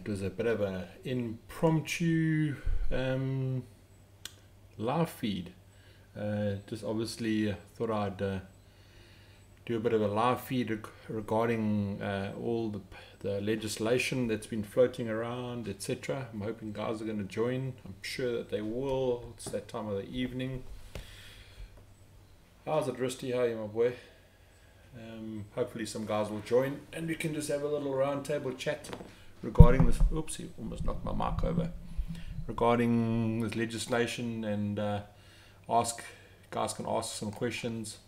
it was a bit of an impromptu live feed. Just obviously thought I'd do a bit of a live feed regarding all the legislation that's been floating around, etc. I'm hoping guys are going to join. I'm sure that they will. It's that time of the evening. How's it, Rusty? How are you, my boy? Hopefully some guys will join and we can just have a little round table chat regarding this. Oopsie, almost knocked my mic over. Regarding this legislation, and guys can ask some questions.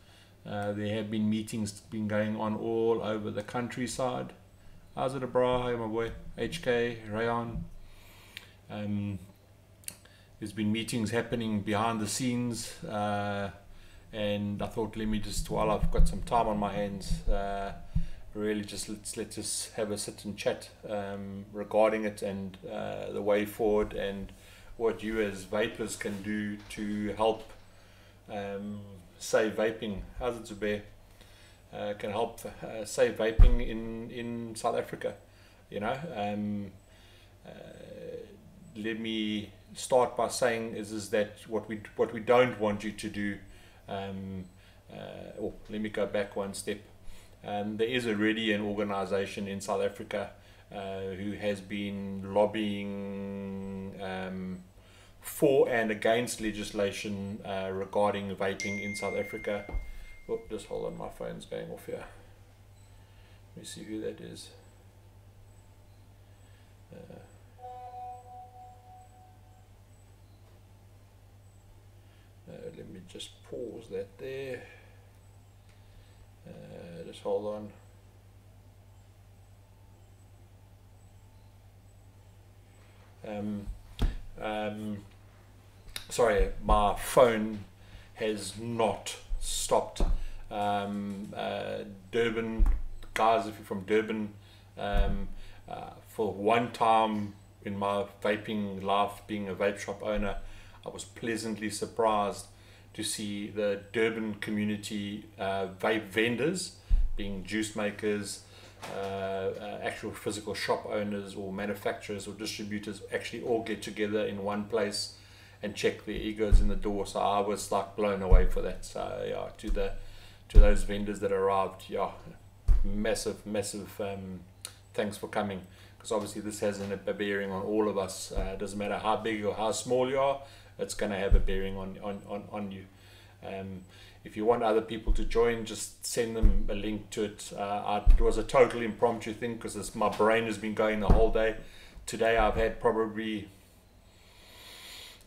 There have been meetings been going on all over the countryside. How's it, bro? Hi, my boy. HK, Rayon. There's been meetings happening behind the scenes, and I thought, let me just, while I've got some time on my hands, really just let's just have a sit and chat regarding it, and the way forward, and what you as vapers can do to help save vaping. How's it, Zubair? Can help save vaping in South Africa. You know, let me start by saying is that what we don't want you to do. Let me go back one step. There is already an organization in South Africa who has been lobbying for and against legislation regarding vaping in South Africa. Oh, just hold on, my phone's going off here. Let me see who that is. Let me just pause that there. Just hold on. Sorry, my phone has not stopped. Durban, guys, if you're from Durban, for one time in my vaping life, being a vape shop owner, I was pleasantly surprised to see the Durban community vape vendors, being juice makers, actual physical shop owners or manufacturers or distributors, actually all get together in one place and check their egos in the door. So I was like blown away for that. So yeah, to those vendors that arrived, yeah, massive thanks for coming, because obviously this has a bearing on all of us. It doesn't matter how big or how small you are, it's going to have a bearing on you. If you want other people to join, just send them a link to it. It was a total impromptu thing because my brain has been going the whole day. Today I've had probably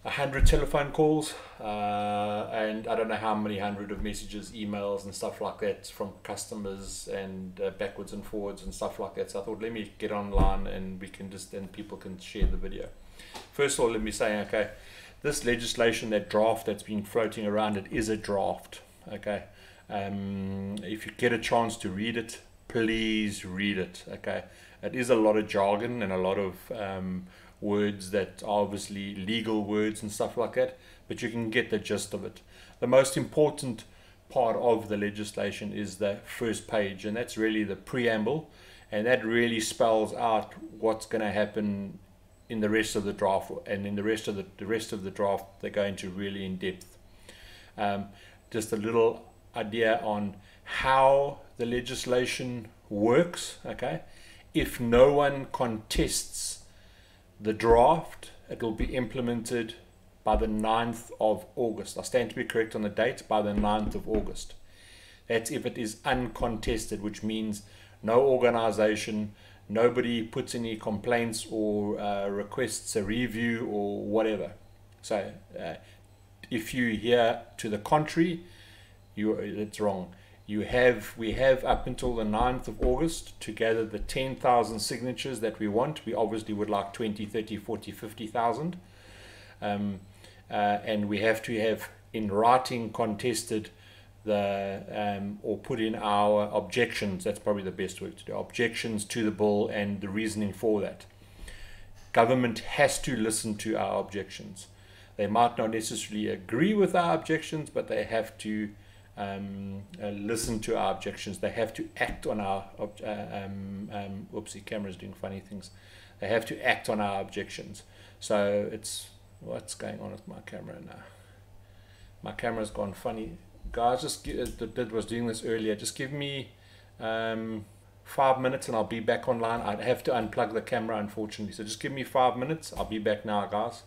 100 telephone calls, and I don't know how many hundred of messages, emails and stuff like that from customers, and backwards and forwards and stuff like that. So I thought, let me get online and then people can share the video. First of all, let me say, okay, this legislation, that draft that's been floating around, it is a draft. Okay, if you get a chance to read it, please read it. Okay, it is a lot of jargon and a lot of words that are obviously legal words and stuff like that, but you can get the gist of it. The most important part of the legislation is the first page, and that's really the preamble, and that really spells out what's going to happen in the rest of the draft, and in the rest of the draft they're going to really in depth. Just a little idea on how the legislation works. Okay, if no one contests the draft, it will be implemented by the 9th of August. I stand to be correct on the date, by the 9th of August. That's if it is uncontested, which means no organization, nobody puts any complaints or requests a review or whatever. So if you hear to the contrary, it's wrong. We have up until the 9th of August to gather the 10,000 signatures that we want. We obviously would like 20, 30, 40, 50,000. And we have to have in writing contested or put in our objections. That's probably the best word to do. Objections to the bill and the reasoning for that. Government has to listen to our objections. They might not necessarily agree with our objections, but they have to listen to our objections. They have to act on our oopsie, camera's doing funny things. They have to act on our objections. So it's, what's going on with my camera now? My camera's gone funny. Guys, was doing this earlier. Just give me 5 minutes and I'll be back online. I'd have to unplug the camera, unfortunately. So just give me 5 minutes. I'll be back now, guys.